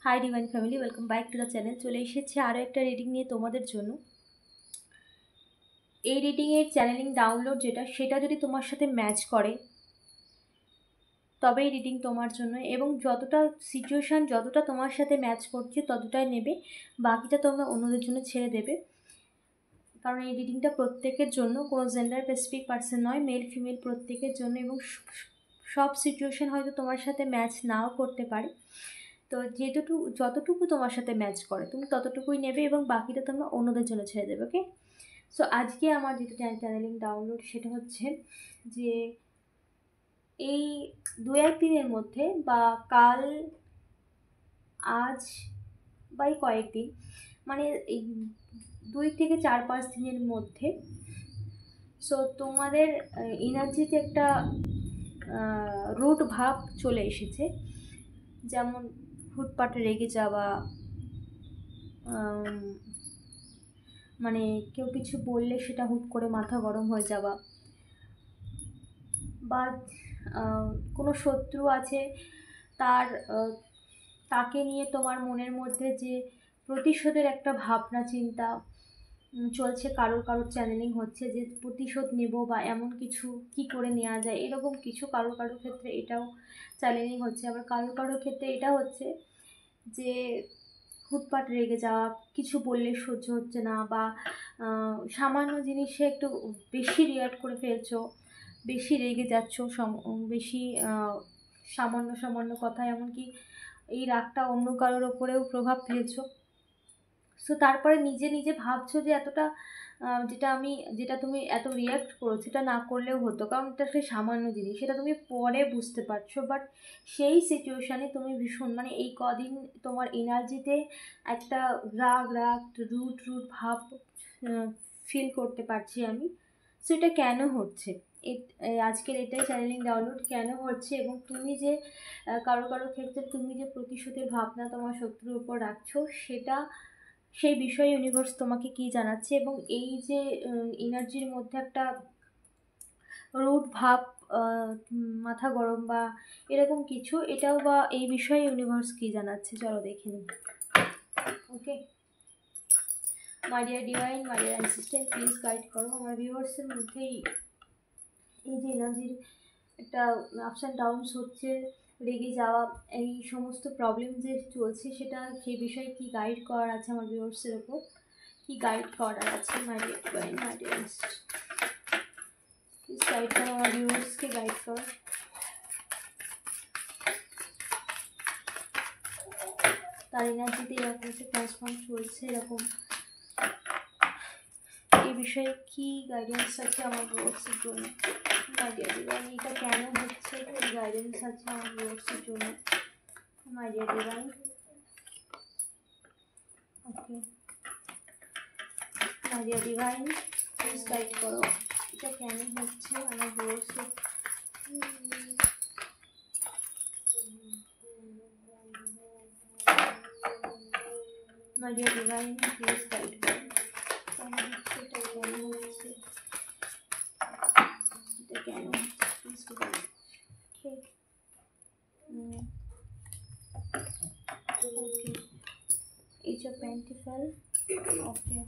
Hi divine family, welcome back to the channel. চলে এসেছে আরও একটা রিডিং নিয়ে তোমাদের জন্য। এই রিডিংয়ের চ্যানেলিং ডাউনলোড সেটা যদি তোমার সাথে ম্যাচ করে তবেই রিডিং তোমার জন্য, এবং যতটা সিচুয়েশান যতটা তোমার সাথে ম্যাচ করছে ততটাই নেবে, বাকিটা তোমরা অন্যদের জন্য ছেড়ে দেবে। কারণ এই রিডিংটা প্রত্যেকের জন্য, কোনো জেন্ডার স্পেসিফিক পার্সন নয়, মেল ফিমেল প্রত্যেকের জন্য, এবং সব সিচুয়েশান হয়তো তোমার সাথে ম্যাচ নাও করতে পারে। তো যতটুকু তোমার সাথে ম্যাচ করে তুমি ততটুকুই নেবে, এবং বাকিটা তোমরা অন্যদের জন্য ছেড়ে দেবে। ওকে, সো আজকে আমার যেটা চ্যানেলিং ডাউনলোড সেটা হচ্ছে যে এই 2-1 দিনের মধ্যে, বা কাল, আজ, বা এই কয়েকদিন, মানে এই 2 থেকে 4-5 দিনের মধ্যে, সো তোমাদের এনার্জিতে একটা রুট ভাব চলে এসেছে। যেমন হুটপাটে রেগে যাওয়া, মানে কেউ কিছু বললে সেটা হুট করে মাথা গরম হয়ে যাওয়া, বা কোনো শত্রু আছে তাকে নিয়ে তোমার মনের মধ্যে যে প্রতিশোধের একটা ভাবনা চিন্তা চলছে। কারোর চ্যানেলিং হচ্ছে যে প্রতিশোধ নেব, বা এমন কিছু কি করে নেওয়া যায়, এরকম কিছু কারোর ক্ষেত্রে এটাও চ্যানেলিং হচ্ছে। আবার কারোর ক্ষেত্রে এটা হচ্ছে যে হুটপাট রেগে যাওয়া, কিছু বললে সহ্য হচ্ছে না, বা সামান্য জিনিসে একটু বেশি রিঅ্যাক্ট করে ফেলছো, বেশি রেগে যাচ্ছ, বেশি সামান্য কথায়, এমনকি এই রাগটা অন্য কারোর ওপরেও প্রভাব ফেলছো। সো তারপরে নিজে ভাবছো যে এতটা যেটা তুমি এত রিঅ্যাক্ট করো সেটা না করলেও হতো, কারণ এটা সেই সামান্য জিনিস, সেটা তুমি পরে বুঝতে পারছো। বাট সেই সিচুয়েশানে তুমি ভীষণ, মানে এই কদিন তোমার এনার্জিতে একটা রাগ রুট ভাব ফিল করতে পারছি আমি। সো এটা কেন হচ্ছে, আজকের এটাই চ্যানেলিং ডাউনলোড, কেন হচ্ছে, এবং তুমি যে কারো ক্ষেত্রে তুমি যে প্রতিশোধের ভাবনা তোমার শত্রুর উপর রাখছো, সেই বিষয়ে ইউনিভার্স তোমাকে কি জানাচ্ছে, এবং এই যে এনার্জির মধ্যে একটা রুট ভাব, মাথা গরম বা এরকম কিছু, এটাও বা এই বিষয়ে ইউনিভার্স কি জানাচ্ছে, চলো দেখে নিই। Okay, my dear divine, my dear assistant, please guide করো আমার ভিউয়ার্সের মধ্যেই এই যে এনার্জির একটা আপস অ্যান্ড ডাউনস হচ্ছে, রেগে যাওয়া, এই সমস্ত প্রবলেম যে চলছে, সেই বিষয়ে কি গাইড করার আছে আমার ভিউয়ার্সের ওপর, কি গাইড করার আছে। মাই dear divine, my dear assistant, please guide করো আমার ভিউয়ার্সকে, গাইড করো। তার এনার্জিতে এরকম একটা ট্রান্সফর্ম চলছে, এরকম এই বিষয়ে কি গাইডেন্স আছে আমার ভিউয়ার্সের জন্য। মাই ডিয়ার ডিভাইন, এটা কেন হচ্ছে, কি গাইডেন্স আছে আমার ভিউয়ার্সের জন্য। My dear divine, okay, my dear divine, please guide করো, এটা কেন হচ্ছে আমার ভিউয়ার্সের। My dear divine, please guide করো, কেন হচ্ছে এটা, কেন হচ্ছে এটা, কেন হচ্ছে, please guide. Okay, okay, Age of Pentacles, okay,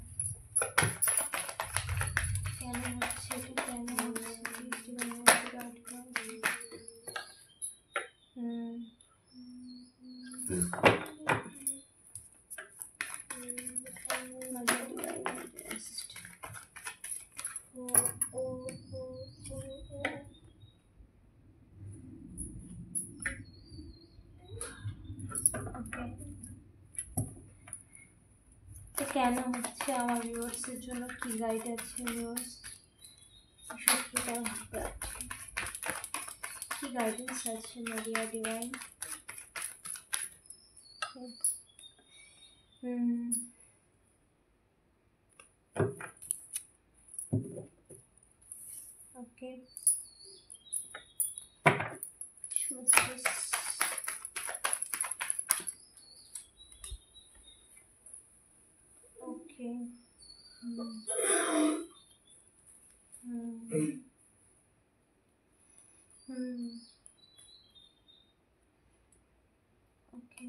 কেন হচ্ছে এটা, কেন হচ্ছে, প্লিজ ডিভাইন গাইড করো। My dear divine, assistant, okay, তো কেন হচ্ছে আমার ভিউয়ার্সের জন্য, কি গাইড আছে ভিউয়ার্স, সত্যিটা ভাবতে আছে, কি গাইডেন্স আছে মাই dear divine. Okay, okay, okay,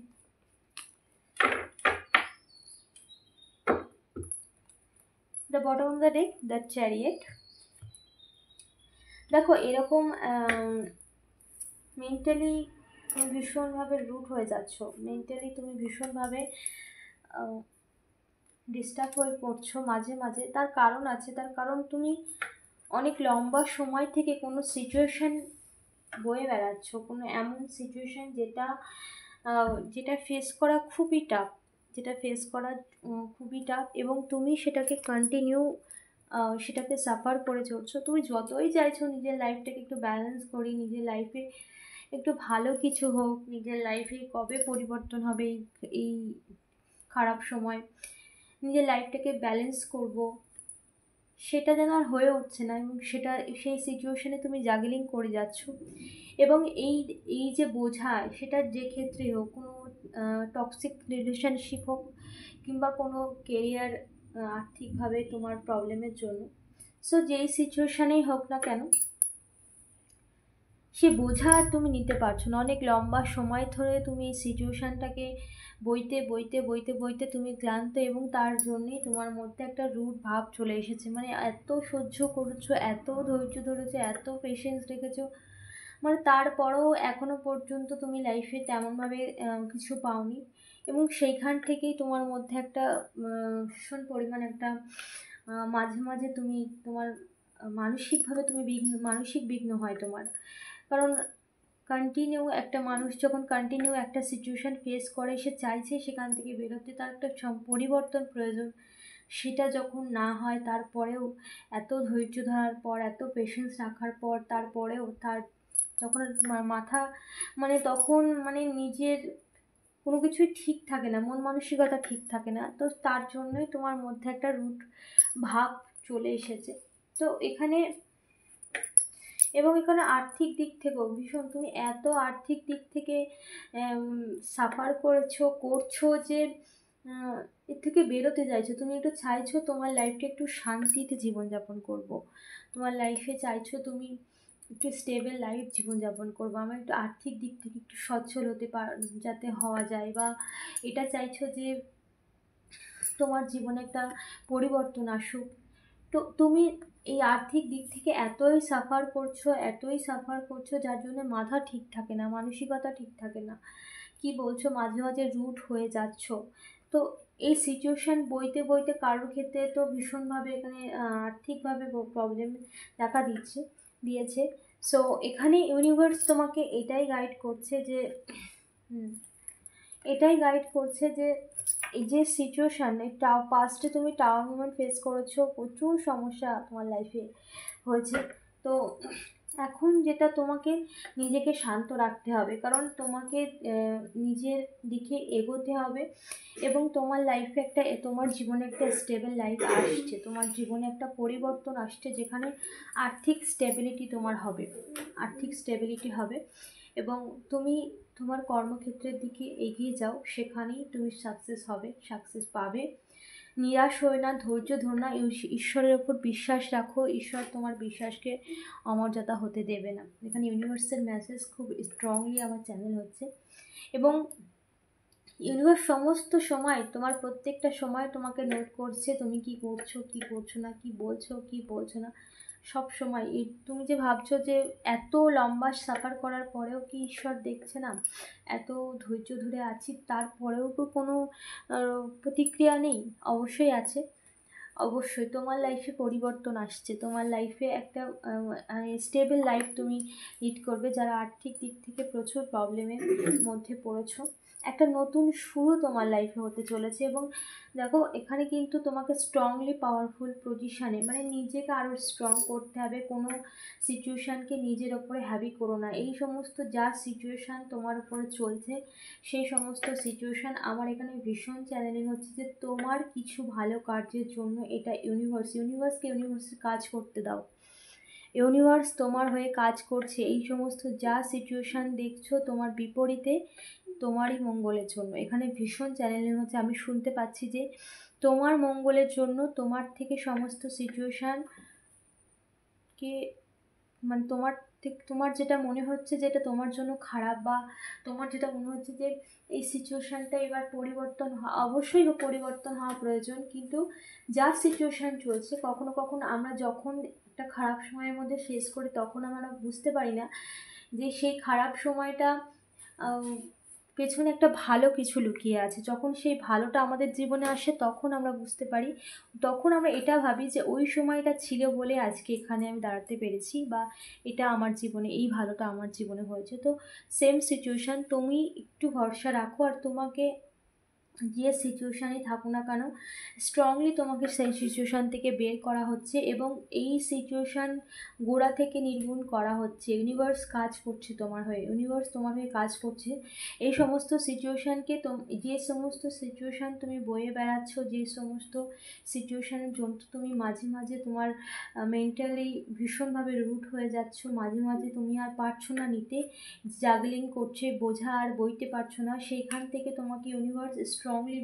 the bottom of the deck, the chariot. দেখো এরকম মেন্টালি তুমি ভীষণভাবে রুট হয়ে যাচ্ছ, মেন্টালি তুমি ভীষণভাবে ডিস্টার্ব হয়ে পড়ছো মাঝে মাঝে। তার কারণ আছে, তার কারণ তুমি অনেক লম্বা সময় থেকে কোনো সিচুয়েশান বয়ে বেড়াচ্ছ, কোনো এমন সিচুয়েশান যেটা ফেস করা খুবই টাফ, যেটা ফেস করা খুবই টাফ, এবং তুমি সেটাকে কন্টিনিউ সেটাকে সাফার করে চলছো। তুমি যতই চাইছো নিজের লাইফটাকে একটু ব্যালেন্স করি, নিজের লাইফে একটু ভালো কিছু হোক, নিজের লাইফে কবে পরিবর্তন হবে এই খারাপ সময়, নিজের লাইফটাকে ব্যালেন্স করব, সেটা যেন আর হয়ে উঠছে না, এবং সেই সিচুয়েশানে তুমি জাগলিং করে যাচ্ছ। এবং এই যে বোঝা, সেটা যে ক্ষেত্রে হোক, কোনো টক্সিক রিলেশনশিপ হোক কিংবা কোনো কেরিয়ার, আর্থিকভাবে তোমার প্রবলেমের জন্য, সো যেই সিচুয়েশানেই হোক না কেন, সে বোঝা আর তুমি নিতে পারছো না। অনেক লম্বা সময় ধরে তুমি এই সিচুয়েশানটাকে বইতে বইতে বইতে বইতে তুমি ক্লান্ত, এবং তার জন্যেই তোমার মধ্যে একটা রুট ভাব চলে এসেছে। মানে এত সহ্য করেছো, এত ধৈর্য ধরেছো, এত পেশেন্স রেখেছো, মানে তারপরেও এখনো পর্যন্ত তুমি লাইফে তেমনভাবে কিছু পাওনি, এবং সেইখান থেকেই তোমার মধ্যে একটা ভীষণ পরিমাণ একটা মাঝে মাঝে তুমি তোমার মানসিকভাবে তুমি মানসিক বিঘ্ন হয় তোমার। কারণ কন্টিনিউ একটা মানুষ যখন কন্টিনিউ একটা সিচুয়েশান ফেস করে, সে চাইছে সেখান থেকে বেরোতে, তার একটা পরিবর্তন প্রয়োজন। সেটা যখন না হয়, তারপরেও এত ধৈর্য ধরার পর, এত পেশেন্স রাখার পর, তারপরেও তখন মাথা, মানে তখন মানে নিজের কোনো কিছুই ঠিক থাকে না, মন মানসিকতা ঠিক থাকে না, তো তার জন্যই তোমার মধ্যে একটা রুট ভাব চলে এসেছে। তো এখানে আর্থিক দিক থেকেও ভীষণ তুমি এত আর্থিক দিক থেকে সাফার করছো যে এর থেকে বেরোতে চাইছো। তুমি একটু চাইছো তোমার লাইফটা একটু শান্তিতে জীবনযাপন করব, তোমার লাইফে চাইছো তুমি একটু স্টেবল লাইফ জীবনযাপন করবো, আমার একটু আর্থিক দিক থেকে একটু সচ্ছল হতে যাতে হওয়া যায়, বা এটা চাইছো যে তোমার জীবনে একটা পরিবর্তন আসুক। তো তুমি এই আর্থিক দিক থেকে এতই সাফার করছো যার জন্য মাথা ঠিক থাকে না, মানসিকতা ঠিক থাকে না, কি বলছো, মাঝে মাঝে রুট হয়ে যাচ্ছ। তো এই সিচুয়েশান বইতে বইতে কারোর ক্ষেত্রে তো ভীষণভাবে এখানে আর্থিকভাবে প্রবলেম দেখা দিয়েছে। সো এখানে ইউনিভার্স তোমাকে এটাই গাইড করছে যে এই যে সিচুয়েশান, পাস্টে তুমি টাওয়ার মুভমেন্ট ফেস করেছো, প্রচুর সমস্যা তোমার লাইফে হয়েছে। তো এখন যেটা তোমাকে নিজেকে শান্ত রাখতে হবে, কারণ তোমাকে নিজের দিকে এগোতে হবে, এবং তোমার লাইফে তোমার জীবনে একটা স্টেবল লাইফ আসছে, তোমার জীবনে একটা পরিবর্তন আসছে, যেখানে আর্থিক স্টেবিলিটি হবে, এবং তুমি তোমার কর্মক্ষেত্রের দিকে এগিয়ে যাও, সেখানেই তুমি সাকসেস পাবে। নিরাশ হয়ে না, ধৈর্য ধরো না, ঈশ্বরের ওপর বিশ্বাস রাখো, ঈশ্বর তোমার বিশ্বাসকে অমর্যাদা হতে দেবে না। এখানে ইউনিভার্সের মেসেজ খুব স্ট্রংলি আমার চ্যানেল হচ্ছে, এবং ইউনিভার্স সমস্ত সময় তোমার প্রত্যেকটা সময় তোমাকে নোট করছে, তুমি কি করছো না, কি বলছো না, সব সময়। তুমি যে ভাবছো যে এত লম্বা সাফার করার পরেও কি ঈশ্বর দেখছে না, এত ধৈর্য ধরে আছি তারপরেও তো কোনো প্রতিক্রিয়া নেই, অবশ্যই আছে। অবশ্যই তোমার লাইফে পরিবর্তন আসছে, তোমার লাইফে একটা স্টেবল লাইফ তুমি লিড করবে। যারা আর্থিক দিক থেকে প্রচুর প্রবলেমের মধ্যে পড়েছো, একটা নতুন শুরু তোমার লাইফে হতে চলেছে। এবং দেখো এখানে কিন্তু তোমাকে স্ট্রংলি পাওয়ারফুল পজিশানে, মানে নিজেকে আরও স্ট্রং করতে হবে। কোনো সিচুয়েশানকে নিজের ওপরে হ্যাভি করো না। এই সমস্ত যা সিচুয়েশান তোমার উপরে চলছে, সেই সমস্ত সিচুয়েশান আমার এখানে ভীষণ চ্যানেলিং হচ্ছে যে তোমার কিছু ভালো কার্যের জন্য এটা ইউনিভার্সকে কাজ করতে দাও। ইউনিভার্স তোমার হয়ে কাজ করছে। এই সমস্ত যা সিচুয়েশান দেখছো তোমার বিপরীতে, তোমারই মঙ্গলের জন্য এখানে ভীষণ চ্যানেলিং হচ্ছে। আমি শুনতে পাচ্ছি যে তোমার মঙ্গলের জন্য তোমার থেকে সমস্ত সিচুয়েশানকে, মানে তোমার তোমার যেটা মনে হচ্ছে যে এটা তোমার জন্য খারাপ, বা তোমার যেটা মনে হচ্ছে যে এই সিচুয়েশানটা এবার পরিবর্তন অবশ্যই পরিবর্তন হওয়া প্রয়োজন, কিন্তু যা সিচুয়েশান চলছে কখনো কখনো আমরা যখন একটা খারাপ সময়ের মধ্যে ফেস করি তখন আমরা বুঝতে পারি না যে সেই খারাপ সময়টা পেছনে একটা ভালো কিছু লুকিয়ে আছে। যখন সেই ভালোটা আমাদের জীবনে আসে তখন আমরা বুঝতে পারি, তখন আমরা এটা ভাবি যে ওই সময়টা ছিল বলে আজকে এখানে আমি দাঁড়াতে পেরেছি, বা এটা আমার জীবনে, এই ভালোটা আমার জীবনে হয়েছে। তো সেম সিচুয়েশান, তুমি একটু ভরসা রাখো, আর তোমাকে যে সিচুয়েশানেই থাকো না কেন স্ট্রংলি তোমাকে সেই সিচুয়েশান থেকে বের করা হচ্ছে, এবং এই সিচুয়েশান গোড়া থেকে নির্মূল করা হচ্ছে। ইউনিভার্স কাজ করছে তোমার হয়ে, ইউনিভার্স তোমার হয়ে কাজ করছে। এই সমস্ত সিচুয়েশানকে যে সমস্ত সিচুয়েশান তুমি বয়ে বেড়াচ্ছ, যে সমস্ত সিচুয়েশানের জন্য তুমি মাঝে মাঝে তোমার মেন্টালি ভীষণভাবে রুট হয়ে যাচ্ছ, মাঝে মাঝে তুমি আর পারছো না নিতে, জাগলিং করছে, বোঝা আর বইতে পারছো না, সেইখান থেকে তোমাকে ইউনিভার্স স্ট্রংলি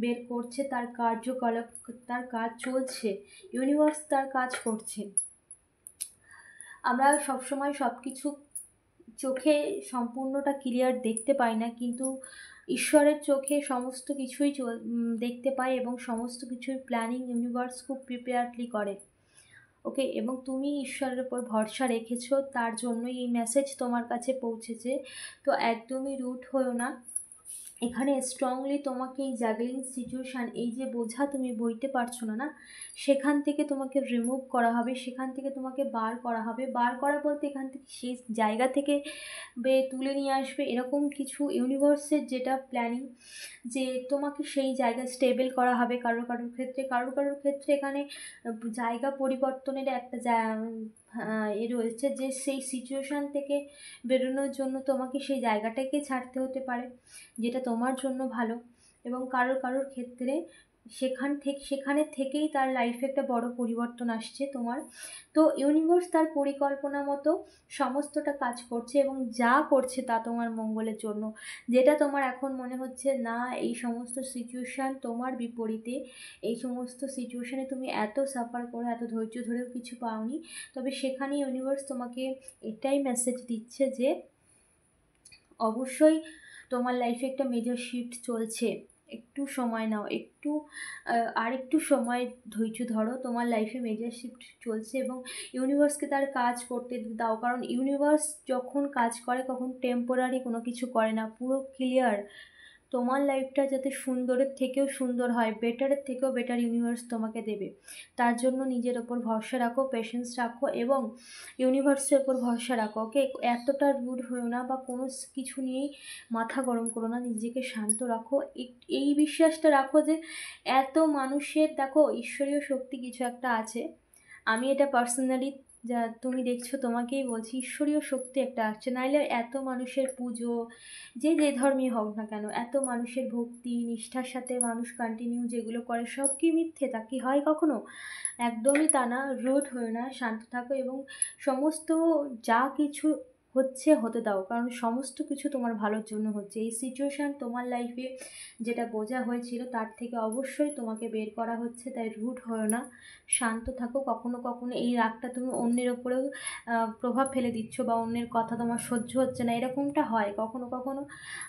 বের করছে। তার কার্যকলাপ, তার কাজ চলছে, ইউনিভার্স তার কাজ করছে। আমরা সবসময় সব কিছু চোখে সম্পূর্ণটা ক্লিয়ার দেখতে পাই না, কিন্তু ঈশ্বরের চোখে সমস্ত কিছুই দেখতে পাই, এবং সমস্ত কিছুই প্ল্যানিং ইউনিভার্স খুব প্রিপেয়ারডলি করে। ওকে, এবং তুমি ঈশ্বরের উপর ভরসা রেখেছো, তার জন্যই এই মেসেজ তোমার কাছে পৌঁছেছে। তো একদমই রুট হয়েও না, এখানে স্ট্রংলি তোমাকে এই জাগলিং সিচুয়েশান, এই যে বোঝা তুমি বইতে পারছো না, সেখান থেকে তোমাকে রিমুভ করা হবে, সেখান থেকে তোমাকে বার করা হবে। বার করা বলতে এখান থেকে সেই জায়গা থেকে তুলে নিয়ে আসবে, এরকম কিছু ইউনিভার্সের যেটা প্ল্যানিং, যে তোমাকে সেই জায়গা স্টেবল করা হবে। কারোর ক্ষেত্রে এখানে জায়গা পরিবর্তনের একটা রয়েছে, যে সেই সিচুয়েশান থেকে বেরোনোর জন্য তোমাকে সেই জায়গাটাকে ছাড়তে হতে পারে, যেটা তোমার জন্য ভালো। এবং কারোর ক্ষেত্রে সেখানে থেকেই তার লাইফে একটা বড় পরিবর্তন আসছে তোমার। তো ইউনিভার্স তার পরিকল্পনা মতো সমস্তটা কাজ করছে, এবং যা করছে তা তোমার মঙ্গলের জন্য। যেটা তোমার এখন মনে হচ্ছে না এই সমস্ত সিচুয়েশান তোমার বিপরীতে, এই সমস্ত সিচুয়েশানে তুমি এত সাফার করে এত ধৈর্য ধরেও কিছু পাওনি, তবে সেখানে ইউনিভার্স তোমাকে এটাই মেসেজ দিচ্ছে যে অবশ্যই তোমার লাইফে একটা মেজর শিফট চলছে, একটু সময় নাও, আর একটু সময় ধৈর্য ধরো, তোমার লাইফে মেজর শিফট চলছে। এবং ইউনিভার্সকে তার কাজ করতে দাও, কারণ ইউনিভার্স যখন কাজ করে কখন টেম্পোরারি কোনো কিছু করে না, পুরো ক্লিয়ার। তোমার লাইফটা যাতে সুন্দরের থেকেও সুন্দর হয়, বেটারের থেকেও বেটার ইউনিভার্স তোমাকে দেবে। তার জন্য নিজের ওপর ভরসা রাখো, পেশেন্স রাখো, এবং ইউনিভার্সের ওপর ভরসা রাখো। ওকে, এতটা রুড হয়েও না, বা কোনো কিছু নিয়েই মাথা গরম করো না, নিজেকে শান্ত রাখো। এই বিশ্বাসটা রাখো যে এত মানুষের, দেখো ঈশ্বরীয় শক্তি কিছু একটা আছে। আমি এটা পার্সোনালি, যা তুমি দেখছো তোমাকেই বলছি, ঈশ্বরীয় শক্তি একটা আসছে, নাইলে এত মানুষের পুজো, যে ধর্মই হোক না কেন, এত মানুষের ভক্তি নিষ্ঠার সাথে মানুষ কন্টিনিউ যেগুলো করে, সব কি মিথ্যে? তা কি হয় কখনো? একদমই তা না। রুড হয়ে না, শান্ত থাকো, এবং সমস্ত যা কিছু হচ্ছে হতে দাও, কারণ সমস্ত কিছু তোমার ভালোর জন্য হচ্ছে। এই সিচুয়েশান তোমার লাইফে যেটা বোঝা হয়েছিল তার থেকে অবশ্যই তোমাকে বের করা হচ্ছে, তাই রুড হয়েও না, শান্ত থাকো। কখনো কখনো এই রাগটা তুমি অন্যের ওপরেও প্রভাব ফেলে দিচ্ছ, বা অন্যের কথা তোমার সহ্য হচ্ছে না, এরকমটা হয় কখনো কখনো।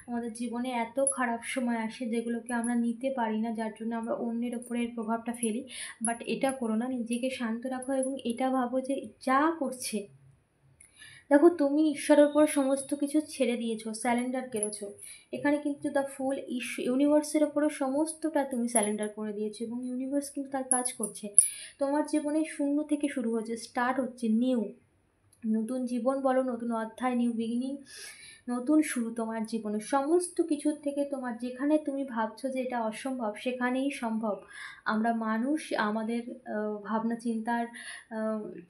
আমাদের জীবনে এত খারাপ সময় আসে যেগুলোকে আমরা নিতে পারি না, যার জন্য আমরা অন্যের ওপরে এর প্রভাবটা ফেলি। বাট এটা করো না, নিজেকে শান্ত রাখো, এবং এটা ভাবো যে যা করছে, দেখো তুমি ঈশ্বরের উপর সমস্ত কিছু ছেড়ে দিয়েছো, স্যালেন্ডার করেছো। এখানে কিন্তু দ্য ফুল ইউনিভার্সের ওপরও সমস্তটা তুমি স্যালেন্ডার করে দিয়েছো, এবং ইউনিভার্স কিন্তু তার কাজ করছে। তোমার জীবনে শূন্য থেকে শুরু হচ্ছে, স্টার্ট হচ্ছে নিউ, নতুন জীবন বলো, নতুন অধ্যায়, নিউ বিগিনিং, নতুন শুরু তোমার জীবনে। সমস্ত কিছুর থেকে তোমার, যেখানে তুমি ভাবছো যে এটা অসম্ভব সেখানেই সম্ভব। আমরা মানুষ, আমাদের ভাবনা চিন্তার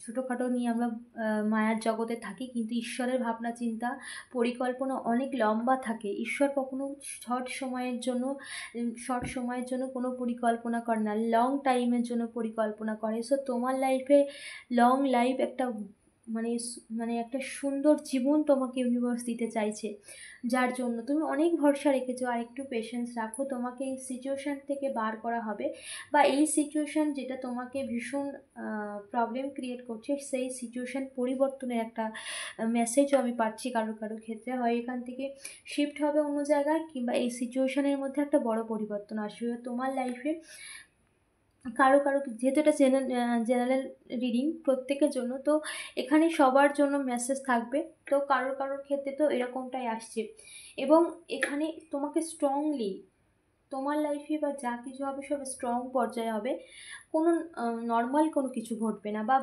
ছোটোখাটো নিয়ে আমরা মায়ার জগতে থাকি, কিন্তু ঈশ্বরের ভাবনা চিন্তা পরিকল্পনা অনেক লম্বা থাকে। ঈশ্বর কখনো শর্ট সময়ের জন্য কোনো পরিকল্পনা করে না, লং টাইমের জন্য পরিকল্পনা করে। সো তোমার লাইফে লং লাইফ একটা মানে একটা সুন্দর জীবন তোমাকে ইউনিভার্স দিতে চাইছে, যার জন্য তুমি অনেক ভরসা রেখেছো। আর একটু পেশেন্স রাখো, তোমাকে এই সিচুয়েশান থেকে বার করা হবে, বা এই সিচুয়েশান যেটা তোমাকে ভীষণ প্রবলেম ক্রিয়েট করছে, সেই সিচুয়েশান পরিবর্তনের একটা মেসেজও আমি পাচ্ছি কারো কারো ক্ষেত্রে। হয় এখান থেকে শিফট হবে অন্য জায়গায়, কিংবা এই সিচুয়েশানের মধ্যে একটা বড় পরিবর্তন আসবে তোমার লাইফে। কারো কারো, যেহেতু এটা জেনারেল রিডিং প্রত্যেকের জন্য, তো এখানে সবার জন্য মেসেজ থাকবে। তো কারোর কারোর ক্ষেত্রে তো এরকমটাই আসছে। এবং এখানে তোমাকে স্ট্রংলি তোমার লাইফে বা যা কিছু হবে সব স্ট্রং পর্যায়ে হবে, কোনো নর্মাল কোনো কিছু ঘটবে না। বা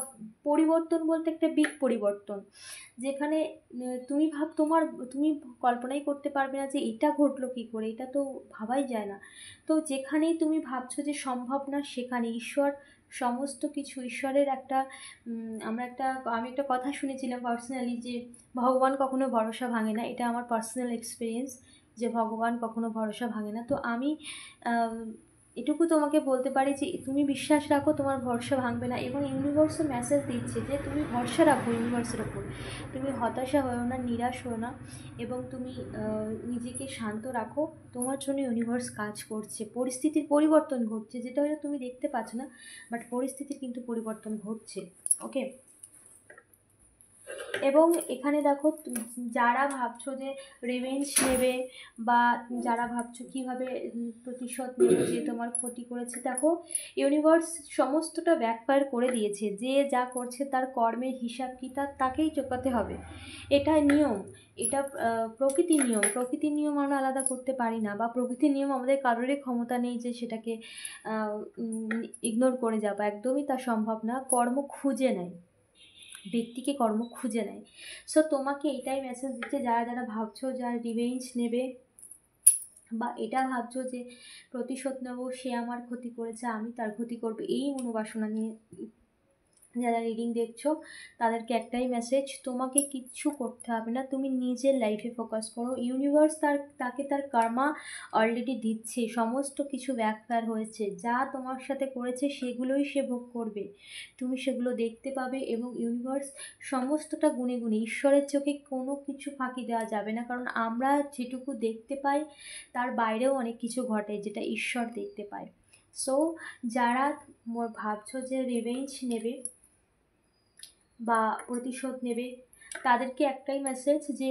পরিবর্তন বলতে একটা বিগ পরিবর্তন, যেখানে তুমি কল্পনাই করতে পারবে না যে এটা ঘটলো কী করে, এটা তো ভাবাই যায় না। তো যেখানেই তুমি ভাবছো যে সম্ভব না, সেখানে ঈশ্বর সমস্ত কিছু, ঈশ্বরের একটা আমি একটা কথা শুনেছিলাম পার্সোনালি, যে ভগবান কখনো ভরসা ভাঙে না। এটা আমার পার্সোনাল এক্সপিরিয়েন্স, যে ভগবান কখনো ভরসা ভাঙে না। তো আমি এটুকু তোমাকে বলতে পারি যে তুমি বিশ্বাস রাখো, তোমার ভরসা ভাঙবে না। এবং ইউনিভার্সও মেসেজ দিচ্ছে যে তুমি ভরসা রাখো ইউনিভার্সের ওপর, তুমি হতাশা হয়েও না, নিরাশ হয়েও না, এবং তুমি নিজেকে শান্ত রাখো। তোমার জন্য ইউনিভার্স কাজ করছে, পরিস্থিতির পরিবর্তন ঘটছে, যেটা হয়তো তুমি দেখতে পাচ্ছ না, বাট পরিস্থিতির কিন্তু পরিবর্তন ঘটছে। ওকে। এবং এখানে দেখো, যারা ভাবছো যে রিভেঞ্জ নেবে, বা যারা ভাবছো কীভাবে প্রতিশোধ নেবে যে তোমার ক্ষতি করেছে, দেখো ইউনিভার্স সমস্তটা ব্যাকফায়ার করে দিয়েছে। যে যা করছে তার কর্মের হিসাব কিতাব তাকেই চোকাতে হবে। এটা নিয়ম, এটা প্রকৃতির নিয়ম। প্রকৃতির নিয়ম আমরা আলাদা করতে পারি না, বা প্রকৃতির নিয়ম আমাদের কারোরই ক্ষমতা নেই যে সেটাকে ইগনোর করে যাবো, একদমই তা সম্ভব না। কর্ম খুঁজে নেয়, ব্যক্তিকে কর্ম খুঁজে নেয়। সো তোমাকে এটাই মেসেজ দিচ্ছে, যারা যারা ভাবছো যারা রিভেঞ্জ নেবে, বা এটা ভাবছো যে প্রতিশোধ নেবো, সে আমার ক্ষতি করেছে আমি তার ক্ষতি করবো, এই মনোবাসনা নিয়ে যারা রিডিং দেখছো, তাদেরকে একটাই মেসেজ, তোমাকে কিচ্ছু করতে হবে না, তুমি নিজের লাইফে ফোকাস করো। ইউনিভার্স তাকে তার কর্মা অলরেডি দিচ্ছে। সমস্ত কিছু ব্যাকফায়ার হয়েছে, যা তোমার সাথে করেছে সেগুলোই সে ভোগ করবে, তুমি সেগুলো দেখতে পাবে। এবং ইউনিভার্স সমস্তটা গুণে গুণে, ঈশ্বরের চোখে কোনো কিছু ফাঁকি দেওয়া যাবে না, কারণ আমরা যেটুকু দেখতে পাই তার বাইরেও অনেক কিছু ঘটে যেটা ঈশ্বর দেখতে পায়। সো যারা ভাবছো যে রিভেঞ্জ নেবে বা প্রতিশোধ নেবে, তাদেরকে একটাই মেসেজ, যে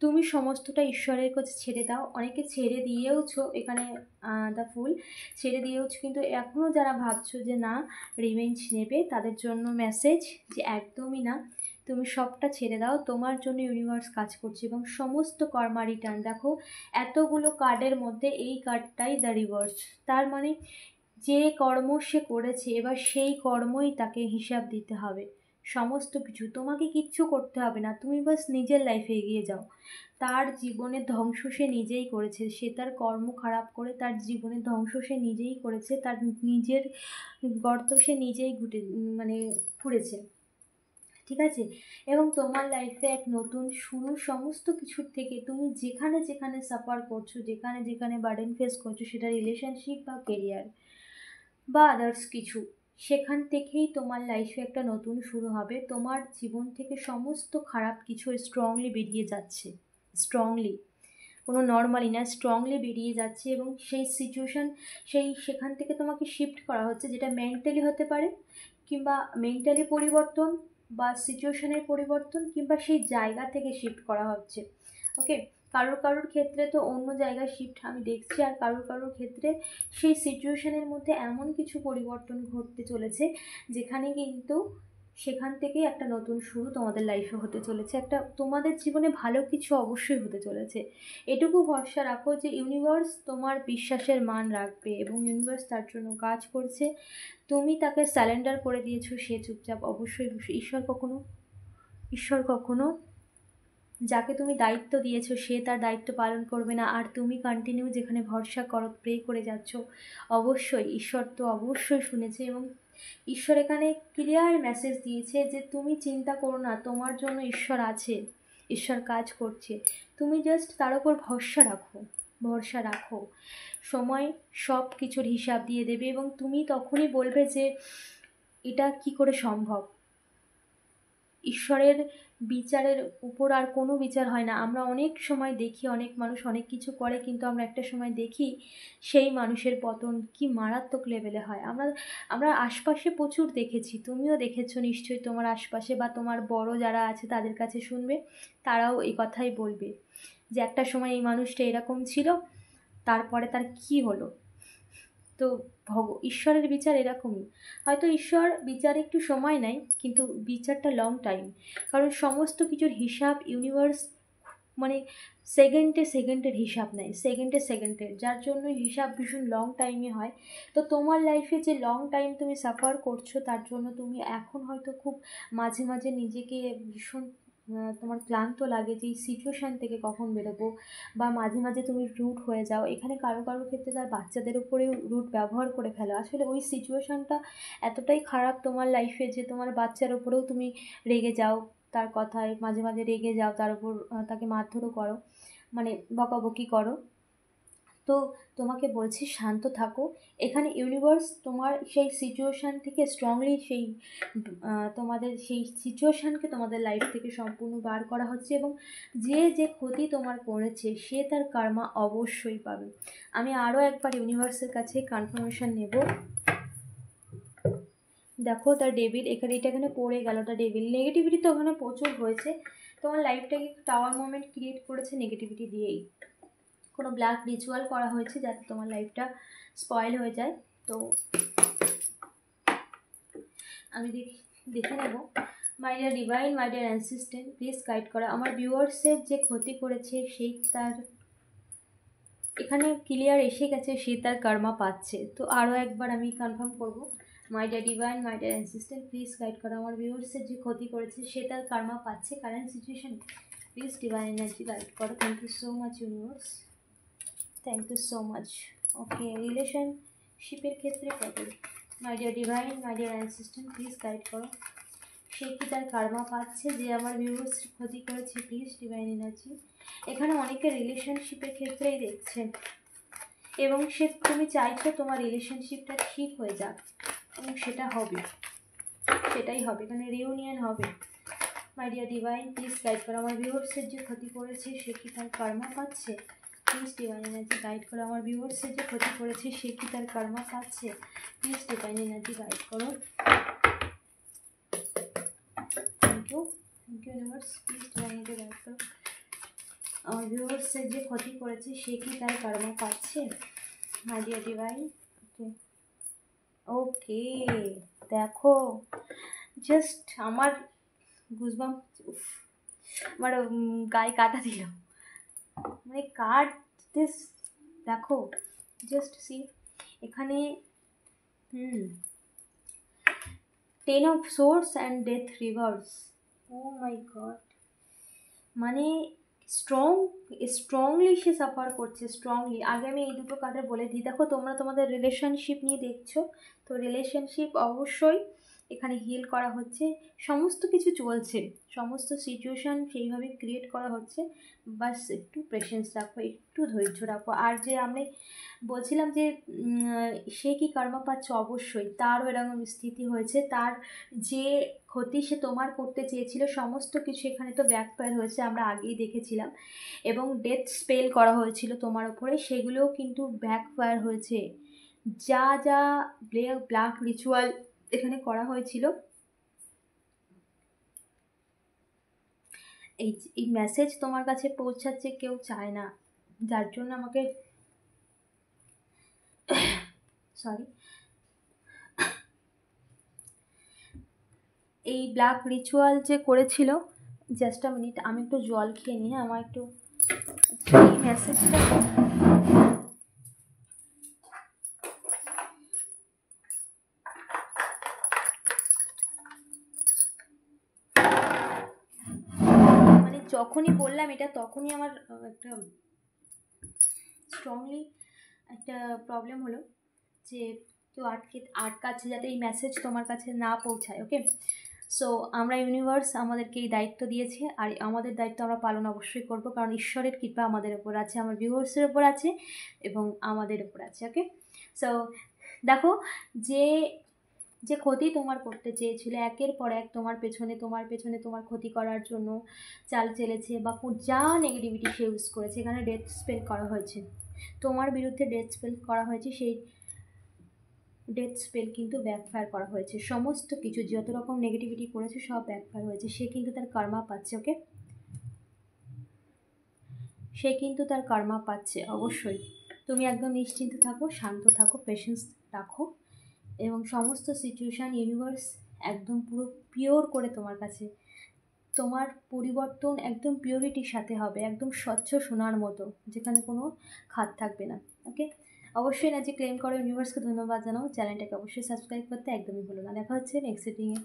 তুমি সমস্তটা ঈশ্বরের কাছে ছেড়ে দাও। অনেকে ছেড়ে দিয়েওছো, এখানে দ্য ফুল ছেড়ে দিয়েওছো, কিন্তু এখনও যারা ভাবছো যে না রিভেঞ্জ নেবে, তাদের জন্য মেসেজ যে একদমই না, তুমি সবটা ছেড়ে দাও। তোমার জন্য ইউনিভার্স কাজ করছে, এবং সমস্ত কর্মা রিটার্ন। দেখো এতগুলো কার্ডের মধ্যে এই কার্ডটাই দ্য রিভার্স, তার মানে যে কর্ম সে করেছে এবার সেই কর্মই তাকে হিসাব দিতে হবে। সমস্ত কিছু তোমাকে কিচ্ছু করতে হবে না, তুমি বাস নিজের লাইফে এগিয়ে যাও। তার জীবনের ধ্বংস সে নিজেই করেছে, সে তার কর্ম খারাপ করে তার জীবনের ধ্বংস সে নিজেই করেছে, তার নিজের গর্ত সে নিজেই খুঁড়েছে। ঠিক আছে। এবং তোমার লাইফে এক নতুন শুরু, সমস্ত কিছুর থেকে তুমি যেখানে যেখানে সাফার করছো, যেখানে যেখানে বার্ডেন ফেস করছো, সেটা রিলেশনশিপ বা কেরিয়ার বা আদার্স কিছু, সেখান থেকেই তোমার লাইফে একটা নতুন শুরু হবে। তোমার জীবন থেকে সমস্ত খারাপ কিছু স্ট্রংলি বেরিয়ে যাচ্ছে, স্ট্রংলি, কোনো নর্মালি না, স্ট্রংলি বেরিয়ে যাচ্ছে। এবং সেই সিচুয়েশান সেখান থেকে তোমাকে শিফট করা হচ্ছে, যেটা মেন্টালি হতে পারে, কিংবা মেন্টালি পরিবর্তন, বা সিচুয়েশানের পরিবর্তন, কিংবা সেই জায়গা থেকে শিফট করা হচ্ছে। ওকে। কারোর কারোর ক্ষেত্রে তো অন্য জায়গায় শিফট আমি দেখছি, আর কারোর কারোর ক্ষেত্রে সেই সিচুয়েশানের মধ্যে এমন কিছু পরিবর্তন ঘটতে চলেছে, যেখানে কিন্তু সেখান থেকেই একটা নতুন শুরু তোমাদের লাইফে হতে চলেছে। একটা তোমাদের জীবনে ভালো কিছু অবশ্যই হতে চলেছে। এটুকু ভরসা রাখো যে ইউনিভার্স তোমার বিশ্বাসের মান রাখবে, এবং ইউনিভার্স তার জন্য কাজ করছে। তুমি তাকে স্যালেন্ডার করে দিয়েছো, সে চুপচাপ। অবশ্যই ঈশ্বর কখনো যাকে তুমি দায়িত্ব দিয়েছো সে তার দায়িত্ব পালন করবে না, আর তুমি কন্টিনিউ যেখানে ভরসা করো, প্রে করে যাচ্ছ, অবশ্যই ঈশ্বর তো অবশ্যই শুনেছে। এবং ঈশ্বর এখানে ক্লিয়ার মেসেজ দিয়েছে যে তুমি চিন্তা করো না, তোমার জন্য ঈশ্বর আছে, ঈশ্বর কাজ করছে। তুমি জাস্ট তার উপর ভরসা রাখো। সময় সব কিছুর হিসাব দিয়ে দেবে, এবং তুমি তখনই বলবে যে এটা কি করে সম্ভব। ঈশ্বরের বিচারের উপর আর কোনো বিচার হয় না। আমরা অনেক সময় দেখি অনেক মানুষ অনেক কিছু করে, কিন্তু আমরা একটা সময় দেখি সেই মানুষের পতন কি মারাত্মক লেভেলে হয়। আমরা আশপাশে প্রচুর দেখেছি, তুমিও দেখেছো নিশ্চয়ই তোমার আশপাশে, বা তোমার বড় যারা আছে তাদের কাছে শুনবে, তারাও এই কথাই বলবে যে একটা সময় এই মানুষটা এরকম ছিল, তারপরে তার কি হলো। তো ঈশ্বরের বিচার এরকমই। হয়তো ঈশ্বর বিচারে একটু সময় নেয়, কিন্তু বিচারটা লং টাইম। কারণ সমস্ত কিছুর হিসাব ইউনিভার্স মানে সেকেন্ডের হিসাব নেয়, সেকেন্ডের, যার জন্য হিসাব ভীষণ লং টাইমে হয়। তো তোমার লাইফে যে লং টাইম তুমি সাফার করছো, তার জন্য তুমি এখন হয়তো খুব মাঝে মাঝে নিজেকে ভীষণ তোমার ক্লান্ত লাগে যে এই সিচুয়েশান থেকে কখন বেরোবো, বা মাঝে মাঝে তুমি রুট হয়ে যাও। এখানে কারো কারো ক্ষেত্রে তার বাচ্চাদের উপরেও রুট ব্যবহার করে ফেলো। আসলে ওই সিচুয়েশানটা এতটাই খারাপ তোমার লাইফে যে তোমার বাচ্চার উপরেও তুমি রেগে যাও, তার কথায় মাঝে মাঝে রেগে যাও, তার উপর তাকে মারধরও করো, মানে বকাবকি করো। তো তোমাকে বলছি শান্ত থাকো। এখানে ইউনিভার্স তোমার সেই সিচুয়েশান থেকে স্ট্রংলি সেই তোমাদের সেই সিচুয়েশানকে তোমাদের লাইফ থেকে সম্পূর্ণ বার করা হচ্ছে, এবং যে যে ক্ষতি তোমার করেছে সে তার কার্মা অবশ্যই পাবে। আমি আরও একবার ইউনিভার্সের কাছে কনফার্মেশন নেব। দেখো দ্য ডেভিল, এখানে পড়ে গেল দ্য ডেভিল। নেগেটিভিটি তো ওখানে প্রচুর হয়েছে, তোমার লাইফটাকে টাওয়ার মোমেন্ট ক্রিয়েট করেছে নেগেটিভিটি দিয়েই। কোনো ব্ল্যাক রিচুয়াল করা হয়েছে যাতে তোমার লাইফটা স্পয়েল হয়ে যায়। তো আমি দেখে নেব। মাই dear divine, my dear assistant, please guide করা। আমার ভিউয়ার্সের যে ক্ষতি করেছে সেই তার এখানে ক্লিয়ার এসে গেছে, সে তার কর্মা পাচ্ছে। তো আরও একবার আমি কনফার্ম করব। মাই dear divine, my dear assistant, please guide করো। আমার ভিউয়ার্সের যে ক্ষতি করেছে সে তার কর্মা পাচ্ছে current situation, please divine energy guide করো। Thank you so much universe, thank you so much. Okay, রিলেশনশিপের ক্ষেত্রে কত? My dear divine, my dear assistant, please guide করো। সে কি তার কার্মা পাচ্ছে যে আমার ভিউয়ার্স ক্ষতি করেছে? Please divine energy. এখানে অনেকে রিলেশনশিপের ক্ষেত্রেই দেখছে, এবং তুমি চাইছো তোমার রিলেশনশিপটা ঠিক হয়ে যাক, এবং সেটা হবে, সেটাই হবে, এখানে রিউনিয়ন হবে। মাই ডিয়ার ডিভাইন, প্লিজ গাইড করো। আমার ভিউয়ার্সের যে ক্ষতি করেছে সে কি তার কার্মা পাচ্ছে? প্লিজ ডিভাইন এনার্জি গাইড করো। আমার ভিউয়ার্সের যে ক্ষতি করেছে সে কি তার কার্মা পাচ্ছে? প্লিজ ডিভাইন এনার্জি গাইড করো। Thank you universe, please divine energy guide করো। আমার ভিউয়ার্সের যে ক্ষতি করেছে সে কি তার কার্মা পাচ্ছে? মাই ডিয়ার ডিভাইন। ওকে ওকে, দেখো জাস্ট আমার গুজবাম, আমার গায়ে কাটা দিল, মানে কার্ড দিস, দেখো জাস্ট সি এখানে 10 of swords and death reverse. Oh my god, মানে স্ট্রংলি সে সাফার করছে, স্ট্রংলি। আগে আমি এই দুটো কার্ডে বলে দিই। দেখো তোমরা তোমাদের রিলেশনশিপ নিয়ে দেখছো, তো রিলেশনশিপ অবশ্যই এখানে হিল করা হচ্ছে, সমস্ত কিছু চলছে, সমস্ত সিচুয়েশান সেইভাবে ক্রিয়েট করা হচ্ছে। বাস একটু পেশেন্স রাখো, একটু ধৈর্য রাখো। আর যে আমি বলছিলাম যে সে কি কর্মা পাচ্ছে, অবশ্যই তারও এরকম স্থিতি হয়েছে, তার যে ক্ষতি সে তোমার করতে চেয়েছিল সমস্ত কিছু এখানে তো ব্যাকফায়ার হয়েছে, আমরা আগেই দেখেছিলাম, এবং ডেথ স্পেল করা হয়েছিল তোমার উপরে, সেগুলোও কিন্তু ব্যাকফায়ার হয়েছে। যা যা ব্ল্যাক রিচুয়াল এখানে করা হয়েছিল, এই মেসেজ তোমার কাছে পৌঁছাচ্ছে কেউ চায় না, যার জন্য আমাকে সরি, এই ব্ল্যাক রিচুয়াল যে করেছিল, জাস্ট আ মিনিট, আমি একটু জল খেয়ে নিই, আমার একটু এই মেসেজটা মানে যখনই বললাম এটা তখনই আমার একটা স্ট্রংলি একটা প্রবলেম হলো যে কেউ আটকাচ্ছে যাতে এই মেসেজ তোমার কাছে না পৌঁছায়। ওকে, সো আমরা ইউনিভার্স আমাদেরকে এই দায়িত্ব দিয়েছে, আর আমাদের দায়িত্ব আমরা পালন অবশ্যই করব, কারণ ঈশ্বরের কৃপা আমাদের ওপর আছে, আমার ভিউয়ার্সের ওপর আছে, এবং আমাদের ওপর আছে। ওকে, সো দেখো যে যে ক্ষতি তোমার করতে চেয়েছিল, একের পর এক তোমার পেছনে তোমার ক্ষতি করার জন্য চাল চেলেছে, বা যা নেগেটিভিটি সে ইউজ করেছে, এখানে ডেথ স্পেল করা হয়েছে, তোমার বিরুদ্ধে ডেথ স্পেল করা হয়েছে, সেই ডেথ স্পেল কিন্তু ব্যাকফায়ার করা হয়েছে। সমস্ত কিছু যত রকম নেগেটিভিটি করেছে সব ব্যাকফায়ার হয়েছে। সে কিন্তু তার কর্মা পাচ্ছে। ওকে, সে কিন্তু তার কর্মা পাচ্ছে অবশ্যই। তুমি একদম নিশ্চিন্ত থাকো, শান্ত থাকো, পেশেন্স রাখো, এবং সমস্ত সিচুয়েশান ইউনিভার্স একদম পুরো পিওর করে তোমার কাছে, তোমার পরিবর্তন একদম পিওরিটির সাথে হবে, একদম স্বচ্ছ সোনার মতো, যেখানে কোনো খাদ থাকবে না। ওকে, অবশ্যই এনার্জি ক্লেম করো, ইউনিভার্সকে ধন্যবাদ জানাও, চ্যানেলটাকে অবশ্যই সাবস্ক্রাইব করতে একদমই ভুলো না। দেখা হচ্ছে নেক্সট রিডিংয়ে।